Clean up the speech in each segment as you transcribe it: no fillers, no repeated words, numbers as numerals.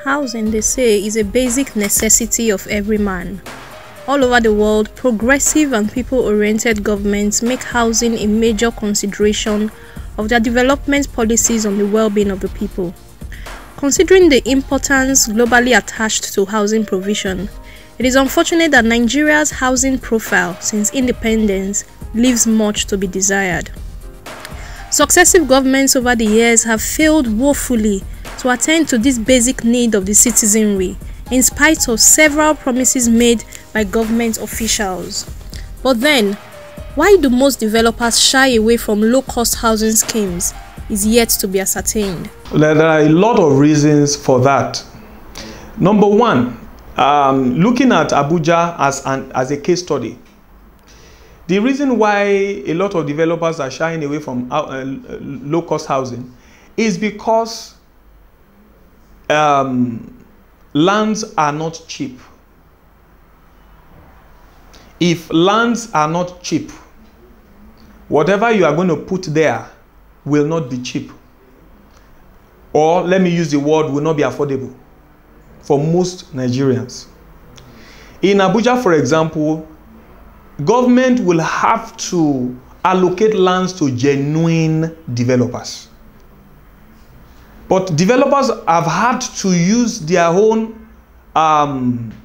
Housing, they say, is a basic necessity of every man. All over the world, progressive and people-oriented governments make housing a major consideration of their development policies on the well-being of the people. Considering the importance globally attached to housing provision, it is unfortunate that Nigeria's housing profile since independence leaves much to be desired. Successive governments over the years have failed woefully to attend to this basic need of the citizenry, in spite of several promises made by government officials. But then, why do most developers shy away from low-cost housing schemes is yet to be ascertained. There are a lot of reasons for that. Number one, looking at Abuja as a case study, the reason why a lot of developers are shying away from low-cost housing is because lands are not cheap. If lands are not cheap, whatever you are going to put there will not be cheap. Or let me use the word, will not be affordable for most Nigerians. In Abuja, for example, government will have to allocate lands to genuine developers. But developers have had to use their own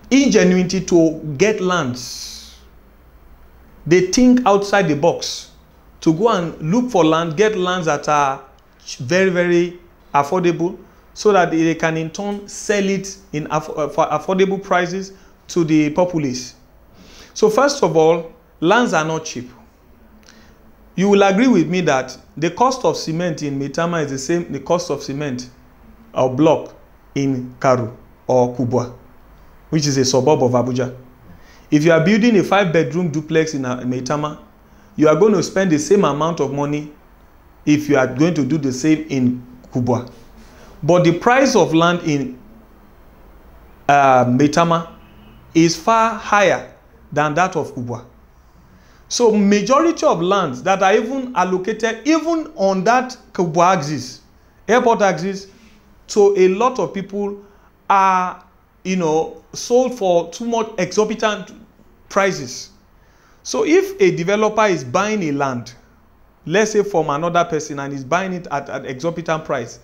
ingenuity to get lands. They think outside the box to go and look for land, get lands that are very, very affordable, so that they can in turn sell it for affordable prices to the populace. So first of all, lands are not cheap. You will agree with me that the cost of cement in Maitama is the same the cost of cement or block in Karu or Kubwa, which is a suburb of Abuja. If you are building a 5-bedroom duplex in Maitama, you are going to spend the same amount of money if you are going to do the same in Kubwa. But the price of land in Maitama is far higher than that of Kubwa. So majority of lands that are even allocated, even on that Kubwa axis, airport axis, to a lot of people are, sold for too much exorbitant prices. So if a developer is buying a land, let's say from another person, and is buying it at an exorbitant price,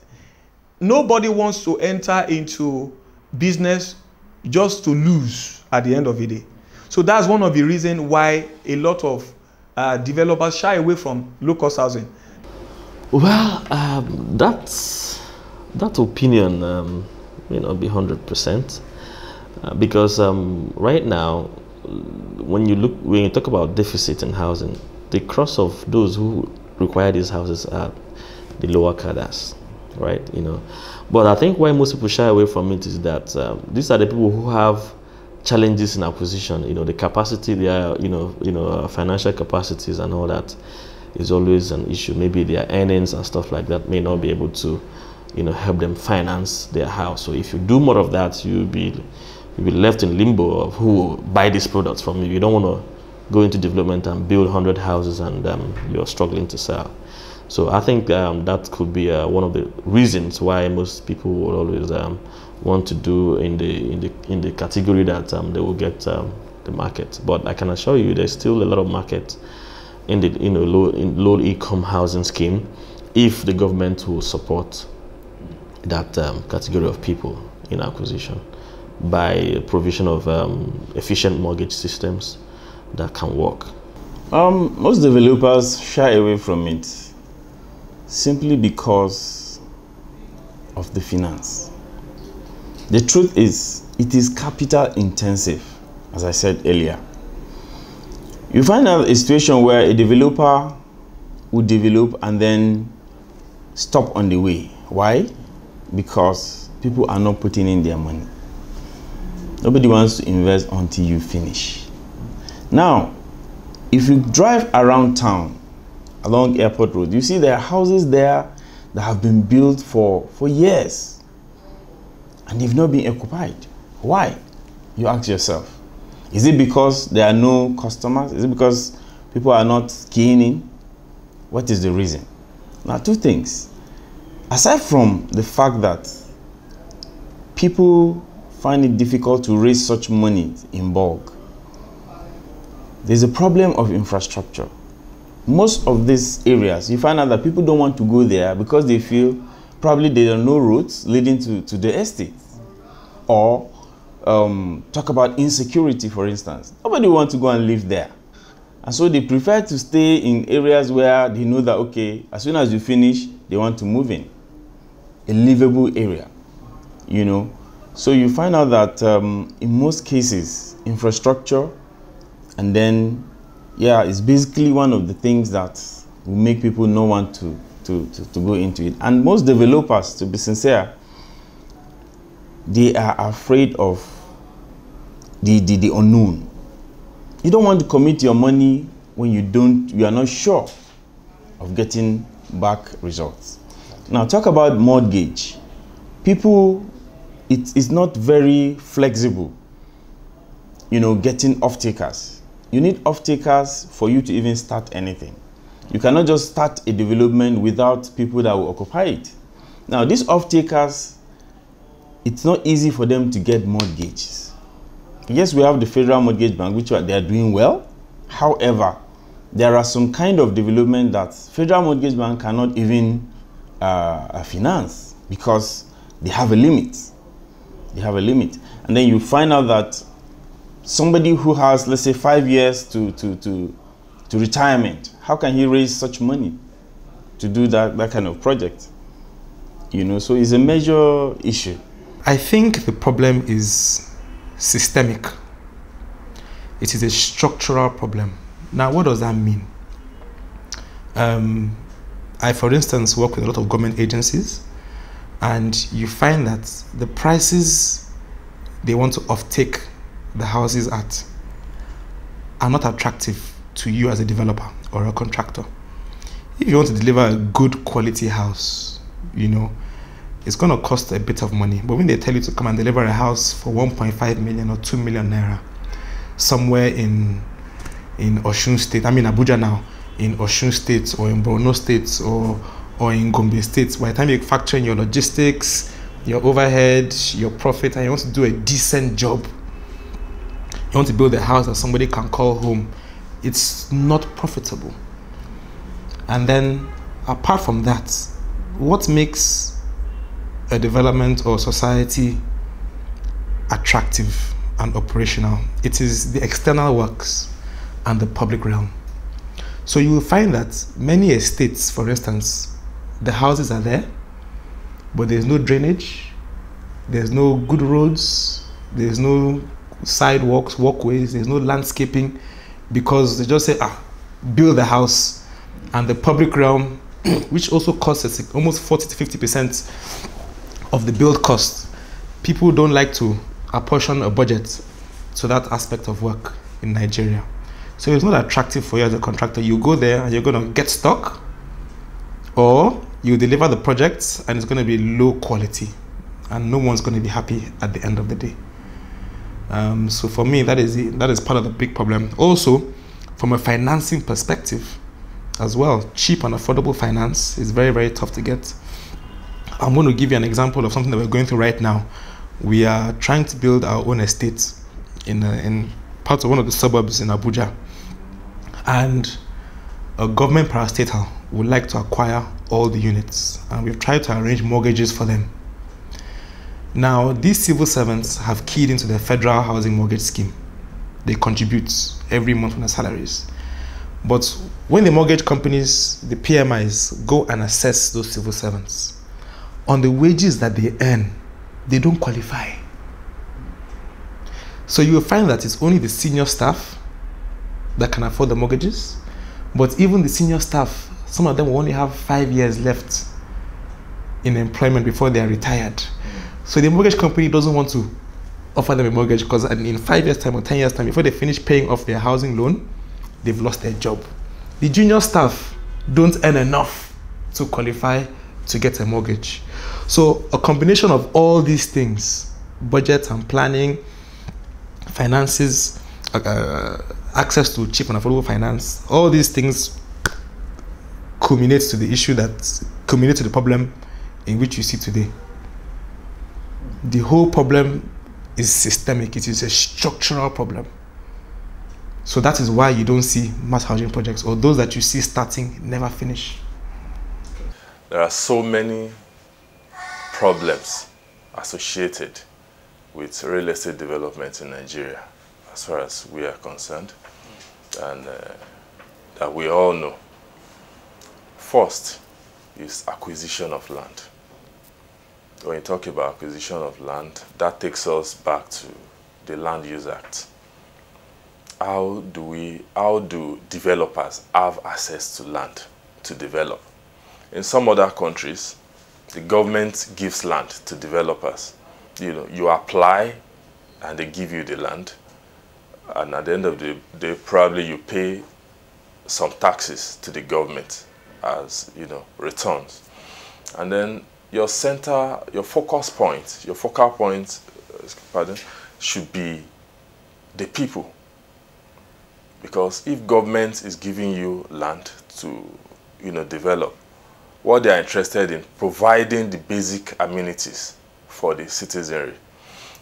nobody wants to enter into business just to lose at the end of the day. So that's one of the reasons why a lot of developers shy away from low-cost housing. Well, that opinion may not be 100%, because right now, when you talk about deficit in housing, the crux of those who require these houses are the lower cadres, right? But I think why most people shy away from it is that these are the people who have challenges in acquisition. The capacity, their financial capacities and all that is always an issue. Maybe their earnings and stuff like that may not be able to help them finance their house. So if you do more of that, you'll be left in limbo of who will buy these products from you. You don't want to go into development and build 100 houses and you're struggling to sell. So I think that could be one of the reasons why most people will always want to do in the category that they will get the market. But I can assure you, there's still a lot of market in the low income housing scheme if the government will support that category of people in acquisition by provision of efficient mortgage systems that can work. Most developers shy away from it simply because of the finance. The truth is, it is capital intensive, as I said earlier. You find out a situation where a developer would develop and then stop on the way. Why? Because people are not putting in their money. Nobody wants to invest until you finish. Now, if you drive around town, along Airport Road, you see there are houses there that have been built for years and they've not been occupied. Why? You ask yourself. Is it because there are no customers? Is it because people are not keying in? What is the reason? Now, two things. Aside from the fact that people find it difficult to raise such money in bulk. There's a problem of infrastructure. Most of these areas, you find out that people don't want to go there because they feel probably there are no roads leading to the estate. Or talk about insecurity, for instance. Nobody wants to go and live there. And so they prefer to stay in areas where they know that, okay, as soon as you finish, they want to move in. A livable area, you know. So you find out that in most cases, infrastructure, and then, yeah, it's basically one of the things that will make people not want to go into it. And most developers, to be sincere, they are afraid of the unknown. You don't want to commit your money when you are not sure of getting back results. Now talk about mortgage. People, it's not very flexible, you know, getting off-takers. You need off-takers for you to even start anything. You cannot just start a development without people that will occupy it. Now these off-takers, it's not easy for them to get mortgages. Yes, we have the Federal Mortgage Bank, which they are doing well. However, there are some kind of development that Federal Mortgage Bank cannot even finance because they have a limit. They have a limit. And then you find out that somebody who has, let's say, 5 years to retirement, how can he raise such money to do that kind of project? You know, so it's a major issue. I think the problem is systemic. It is a structural problem. Now, what does that mean? I, for instance, work with a lot of government agencies, and you find that the prices they want to off-take the houses at are not attractive to you as a developer or a contractor. If you want to deliver a good quality house, you know, it's going to cost a bit of money. But when they tell you to come and deliver a house for 1.5 million or 2 million naira somewhere in Osun State, I mean Abuja now, in Osun State or in Borno State or in Gombe State, by the time you factor in your logistics, your overhead, your profit, and you want to do a decent job, you want to build a house that somebody can call home, it's not profitable. And then apart from that, what makes a development or society attractive and operational? It is the external works and the public realm. So you will find that many estates, for instance, the houses are there, but there's no drainage, there's no good roads, there's no sidewalks, walkways, there's no landscaping, because they just say, build the house. And the public realm, which also costs almost 40 to 50% of the build cost, people don't like to apportion a budget to that aspect of work in Nigeria. So it's not attractive for you as a contractor. You go there and you're going to get stuck, or you deliver the project and it's going to be low quality and no one's going to be happy at the end of the day. So for me, that is part of the big problem. Also, from a financing perspective as well, cheap and affordable finance is very, very tough to get. I'm going to give you an example of something that we're going through right now. We are trying to build our own estate in part of one of the suburbs in Abuja, and a government parastatal would like to acquire all the units, and we've tried to arrange mortgages for them. Now, these civil servants have keyed into the federal housing mortgage scheme. They contribute every month on their salaries. But when the mortgage companies, the PMIs, go and assess those civil servants, on the wages that they earn, they don't qualify. So you will find that it's only the senior staff that can afford the mortgages, but even the senior staff, some of them will only have 5 years left in employment before they are retired. So the mortgage company doesn't want to offer them a mortgage because in 5 years time or 10 years time, before they finish paying off their housing loan, they've lost their job. The junior staff don't earn enough to qualify to get a mortgage. So a combination of all these things, budget and planning, finances, access to cheap and affordable finance, all these things culminates to the issue that culminates to the problem in which you see today. The whole problem is systemic. It is a structural problem. So that is why you don't see mass housing projects, or those that you see starting never finish. There are so many problems associated with real estate development in Nigeria, as far as we are concerned, and that we all know. First is acquisition of land. When you talk about acquisition of land, that takes us back to the Land Use Act. How do developers have access to land to develop? In some other countries, the government gives land to developers. You apply and they give you the land, and at the end of the day, probably you pay some taxes to the government as returns. And then your focal point, should be the people. Because if government is giving you land to develop, what they are interested in providing the basic amenities for the citizenry.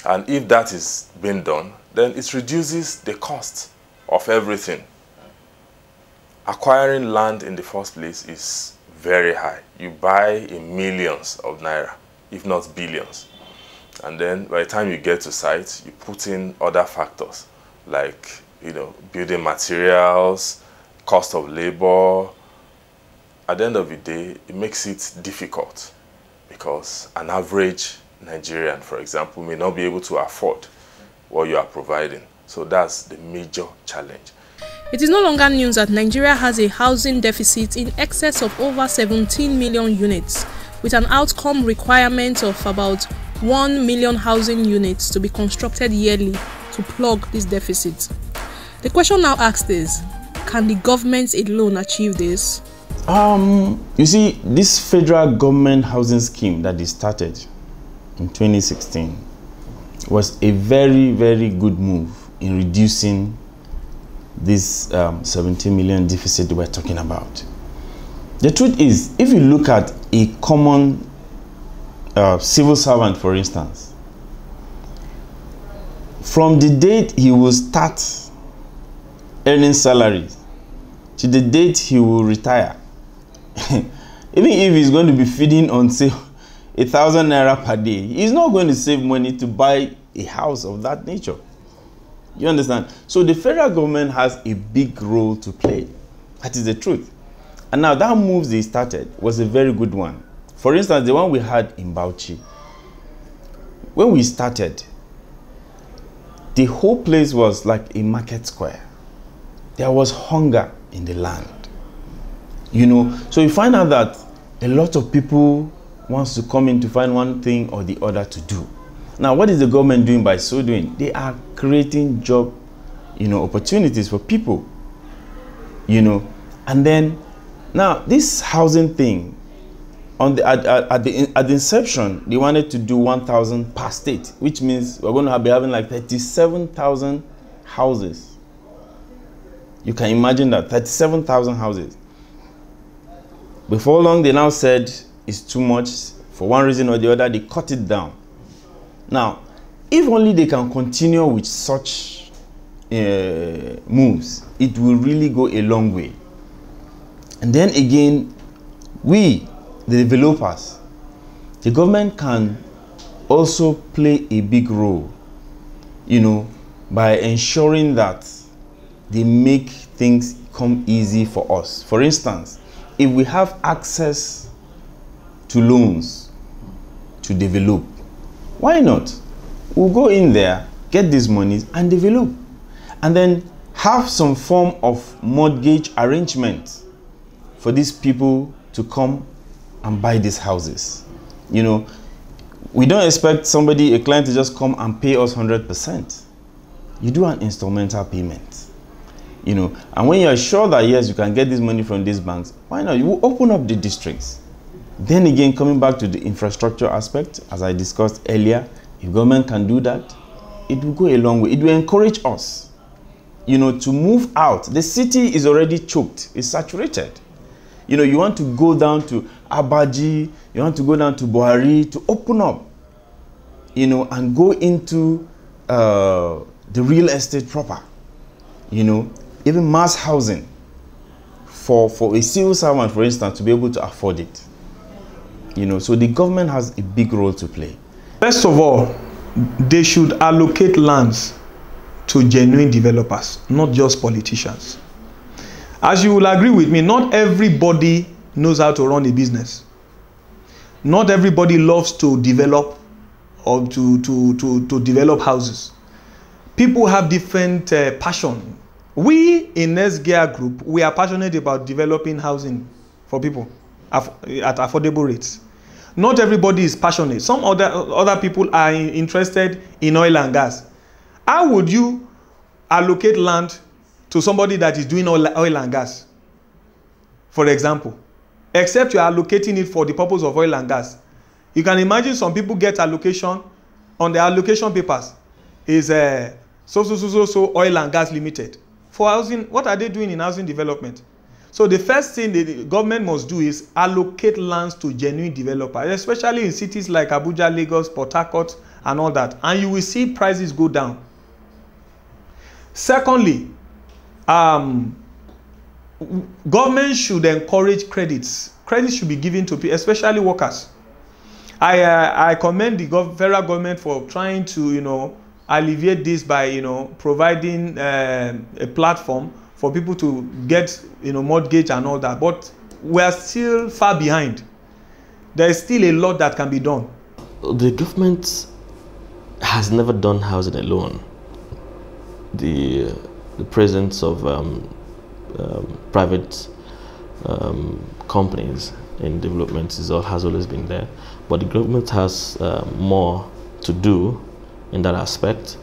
And if that is being done, then it reduces the cost of everything. Acquiring land in the first place is very high. You buy in millions of naira, if not billions. And then by the time you get to site, you put in other factors like building materials, cost of labor. At the end of the day, it makes it difficult because an average Nigerian, for example, may not be able to afford what you are providing. So that's the major challenge. It is no longer news that Nigeria has a housing deficit in excess of over 17 million units, with an outcome requirement of about 1 million housing units to be constructed yearly to plug this deficit. The question now asked is, can the government alone achieve this? You see, this federal government housing scheme that is started in 2016 was a very, very good move in reducing this 17 million deficit we're talking about. The truth is, if you look at a common civil servant, for instance, from the date he will start earning salaries to the date he will retire, even if he's going to be feeding on, say, 1,000 naira per day, he's not going to save money to buy a house of that nature. You understand? So the federal government has a big role to play. That is the truth. And now that move they started was a very good one. For instance, the one we had in Bauchi, when we started, the whole place was like a market square. There was hunger in the land. So you find out that a lot of people wants to come in to find one thing or the other to do. Now, what is the government doing by so doing? They are creating job, opportunities for people, And then, now, this housing thing, at the inception, they wanted to do 1,000 per state, which means we're going to be having like 37,000 houses. You can imagine that, 37,000 houses. Before long, they now said it's too much. For one reason or the other, they cut it down. Now, if only they can continue with such moves, it will really go a long way. And then again, we, the developers, the government can also play a big role, by ensuring that they make things come easy for us. For instance, if we have access to loans to develop, why not? We'll go in there, get these monies and develop. And then have some form of mortgage arrangement for these people to come and buy these houses. We don't expect a client to just come and pay us 100%. You do an instrumental payment. And when you are sure that yes, you can get this money from these banks, why not? You will open up the districts. Then again, coming back to the infrastructure aspect, as I discussed earlier, if government can do that, it will go a long way. It will encourage us, to move out. The city is already choked, it's saturated. You want to go down to Abaji, you want to go down to Buhari to open up, you know, and go into the real estate proper, you know, even mass housing for a civil servant, for instance, to be able to afford it. You know, so the government has a big role to play. First of all, they should allocate lands to genuine developers, not just politicians. As you will agree with me, not everybody knows how to run a business. Not everybody loves to develop or to develop houses. People have different passion. We in Nesgear Group, we are passionate about developing housing for people at affordable rates. Not everybody is passionate. Some other people are interested in oil and gas. How would you allocate land to somebody that is doing oil and gas, for example, except you are allocating it for the purpose of oil and gas? You can imagine some people get allocation on the allocation papers is so oil and gas limited. For housing, what are they doing in housing development? So the first thing the government must do is allocate lands to genuine developers, especially in cities like Abuja, Lagos, Port Harcourt, and all that. And you will see prices go down. Secondly, government should encourage credits. Credits should be given to people, especially workers. I commend the federal government for trying to, you know, alleviate this by, you know, providing a platform for people to get, you know, mortgage and all that. But we are still far behind. There is still a lot that can be done. The government has never done housing alone. The presence of private companies in development has always been there, but the government has more to do in that aspect.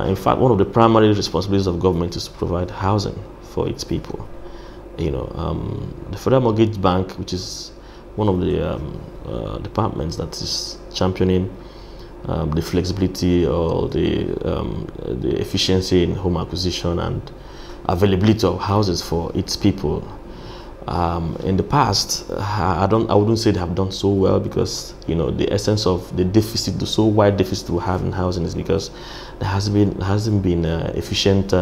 In fact, one of the primary responsibilities of government is to provide housing for its people. You know, the Federal Mortgage Bank, which is one of the departments that is championing the flexibility or the efficiency in home acquisition and availability of houses for its people. In the past, I wouldn't say they have done so well, because, you know, the essence of the deficit, the so wide deficit we have in housing, is because there hasn't been efficient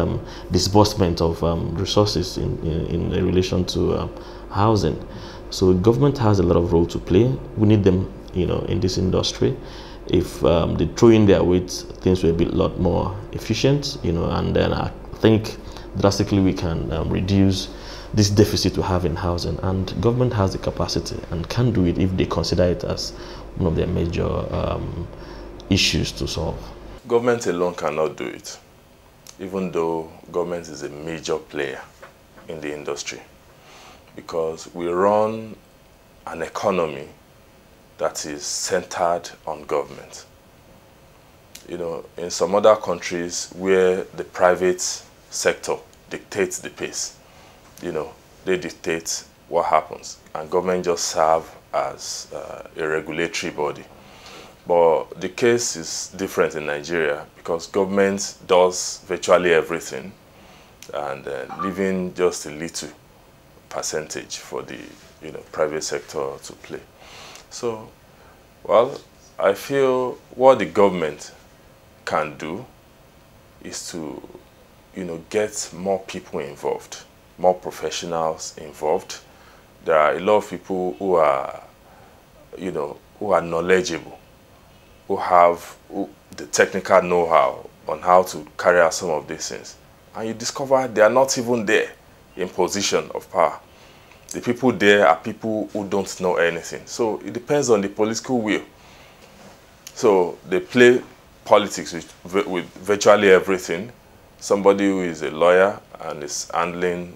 disbursement of resources in relation to housing. So government has a lot of role to play. We need them, you know, in this industry. If they throw in their weight, things will be a lot more efficient, you know, and then I think drastically we can reduce this deficit we have in housing, and government has the capacity and can do it if they consider it as one of their major issues to solve. Government alone cannot do it, even though government is a major player in the industry, because we run an economy that is centered on government. You know, in some other countries where the private sector dictates the pace, you know, they dictate what happens, and government just serve as a regulatory body. But the case is different in Nigeria, because government does virtually everything and leaving just a little percentage for the, you know, private sector to play. So, well, I feel what the government can do is to, you know, get more people involved, more professionals involved. There are a lot of people who are, you know, who are knowledgeable, who have the technical know-how on how to carry out some of these things. And you discover they are not even there in position of power. The people there are people who don't know anything. So it depends on the political will. So they play politics with virtually everything. Somebody who is a lawyer and is handling,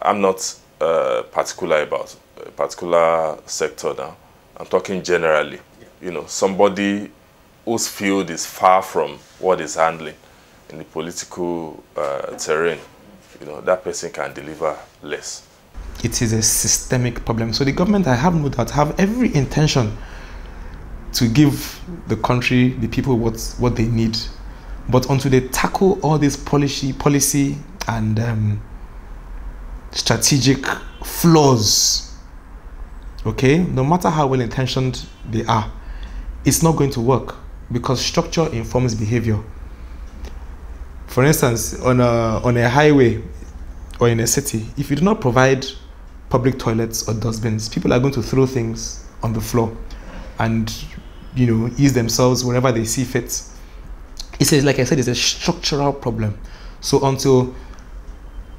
I'm not particular about a particular sector now. I'm talking generally. You know, somebody whose field is far from what is handling in the political terrain, you know, that person can deliver less. It is a systemic problem. So the government, I have no doubt, have every intention to give the country, the people what they need. But until they tackle all this policy and strategic flaws, okay, no matter how well intentioned they are, it's not going to work, because structure informs behavior. For instance, on a highway or in a city, if you do not provide public toilets or dustbins, people are going to throw things on the floor and, you know, ease themselves wherever they see fit. It says, like I said, it's a structural problem. So until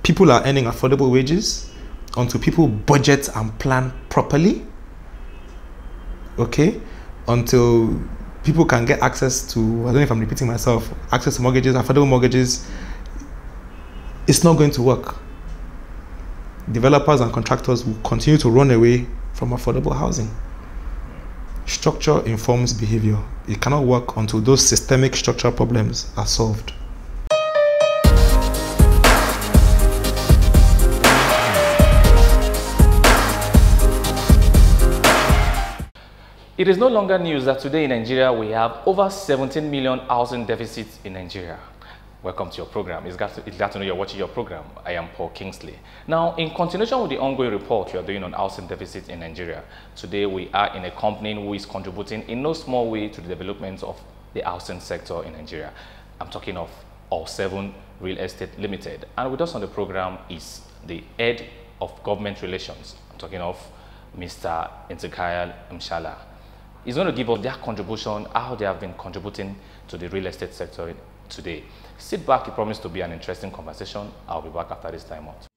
people are earning affordable wages, until people budget and plan properly, okay, until people can get access to, I don't know if I'm repeating myself, access to mortgages, affordable mortgages, it's not going to work. Developers and contractors will continue to run away from affordable housing. Structure informs behavior. It cannot work until those systemic structural problems are solved. It is no longer news that today in Nigeria we have over 17 million housing deficits in Nigeria. Welcome to your program. It's glad to know you're watching your program. I am Paul Kingsley. Now, in continuation with the ongoing report we are doing on housing deficits in Nigeria, today we are in a company who is contributing in no small way to the development of the housing sector in Nigeria. I'm talking of All7 Real Estate Limited. And with us on the program is the head of government relations. I'm talking of Mr. Ezekiel Mshala. He's going to give us their contribution, how they have been contributing to the real estate sector today. Sit back, it promised to be an interesting conversation. I'll be back after this time out.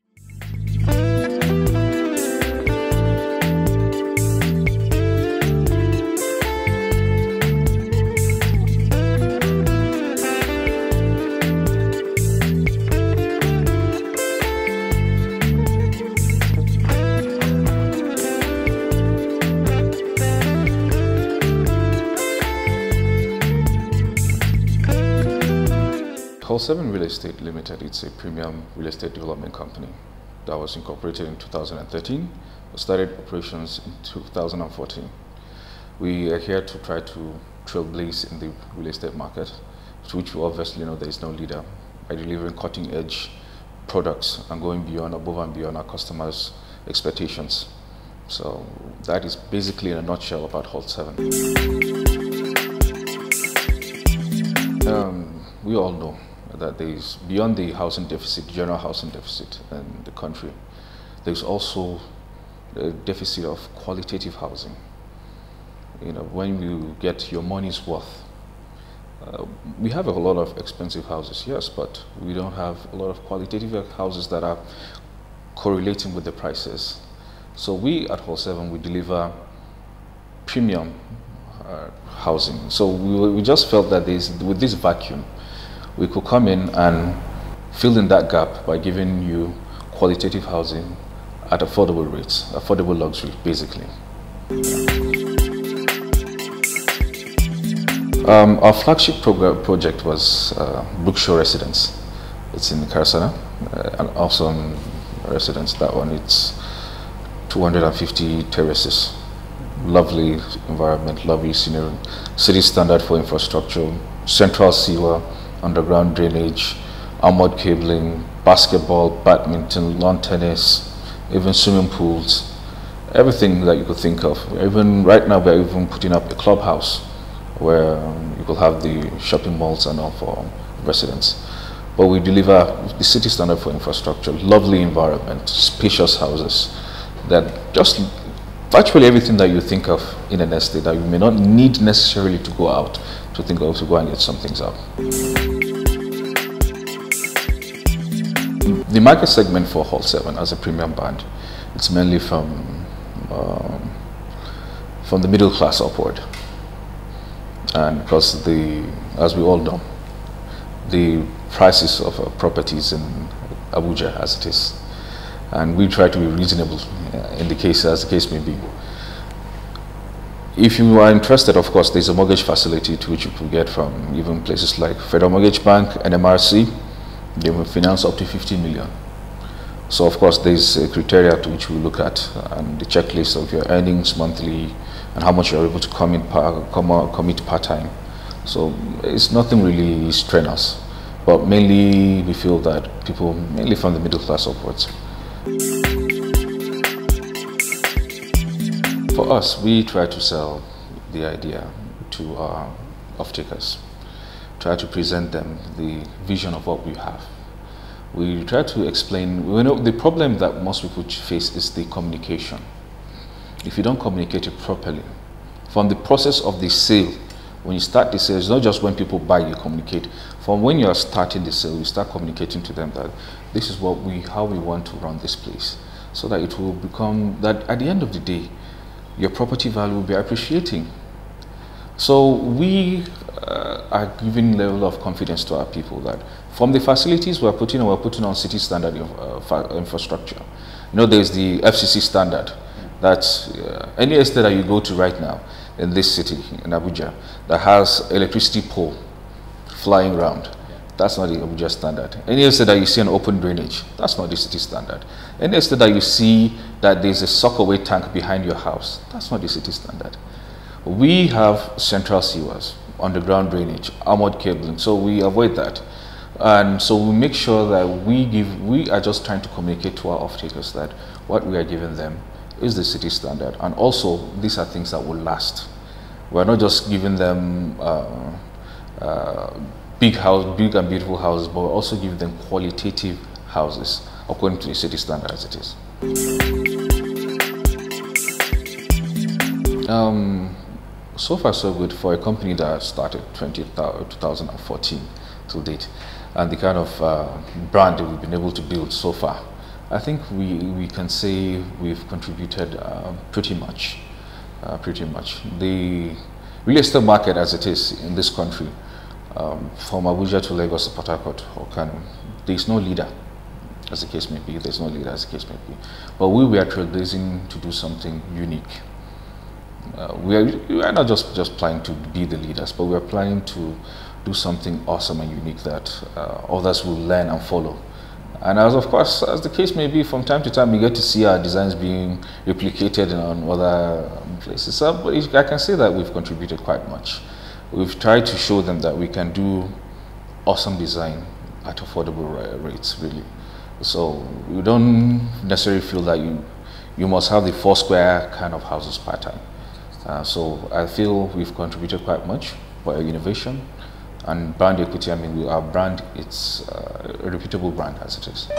All7 Real Estate Limited, it's a premium real estate development company that was incorporated in 2013. We started operations in 2014. We are here to try to trailblaze in the real estate market, to which we obviously know there is no leader, by delivering cutting-edge products and going beyond, above and beyond our customers' expectations. So that is basically in a nutshell about All7. We all know that there is, beyond the housing deficit, general housing deficit in the country, there's also a deficit of qualitative housing. You know, when you get your money's worth, we have a lot of expensive houses, yes, but we don't have a lot of qualitative houses that are correlating with the prices. So we at All7, we deliver premium housing. So we just felt that with this vacuum, we could come in and fill in that gap by giving you qualitative housing at affordable rates, affordable luxury, basically. Our flagship project was Brookshire Residence. It's in Karsana, an awesome residence. That one, it's 250 terraces, lovely environment, lovely scenery, city standard for infrastructure, central sewer, underground drainage, armored cabling, basketball, badminton, lawn tennis, even swimming pools, everything that you could think of. Even right now, we're even putting up a clubhouse where you will have the shopping malls and all for residents. But we deliver the city standard for infrastructure, lovely environment, spacious houses, that just virtually everything that you think of in an estate that you may not need necessarily to go out to think of to go and get some things up. The market segment for All7 as a premium brand, it's mainly from the middle class upward. And because as we all know, the prices of properties in Abuja as it is, and we try to be reasonable in the case as the case may be. If you are interested, of course, there's a mortgage facility to which you could get from even places like Federal Mortgage Bank and MRC. They will finance up to 50 million. So, of course, there's a criteria to which we look at, and the checklist of your earnings monthly and how much you're able to commit part-time. So it's nothing really strenuous, but mainly we feel that people, mainly from the middle class upwards. For us, we try to sell the idea to our off-takers, try to present them the vision of what we have. We try to explain, the problem that most people face is the communication. If you don't communicate it properly, from the process of the sale, when you start the sale, it's not just when people buy you communicate. From when you are starting the sale, you start communicating to them that this is how we want to run this place, so that it will become that at the end of the day, your property value will be appreciating. So we are giving level of confidence to our people that from the facilities we're putting on city standard infrastructure. There's the FCC standard that any estate that you go to right now in this city, in Abuja, that has electricity pole flying around, that's not the Abuja standard. Any estate that you see an open drainage, that's not the city standard. Any estate that you see that there's a sockaway tank behind your house, that's not the city standard. We have central sewers, underground drainage, armored cabling, so we avoid that. And so we make sure that we are just trying to communicate to our off-takers that what we are giving them is the city standard, and also these are things that will last. We're not just giving them big and beautiful houses, but we're also giving them qualitative houses according to the city standard as it is. So far so good for a company that started 2014 to date, and the kind of brand that we've been able to build so far. I think we can say we've contributed pretty much. The real estate market as it is in this country, from Abuja to Lagos to Port Harcourt or Kano, there's no leader, as the case may be. There's no leader, as the case may be. But we are trailblazing to do something unique. We are not just planning to be the leaders, but we are planning to do something awesome and unique that others will learn and follow. And as the case may be, from time to time we get to see our designs being replicated on other places. But I can say that we've contributed quite much. We've tried to show them that we can do awesome design at affordable rates, really. So you don't necessarily feel that you must have the 4 square kind of houses pattern. So I feel we've contributed quite much for innovation and brand equity. I mean, our brand, it's a reputable brand as it is.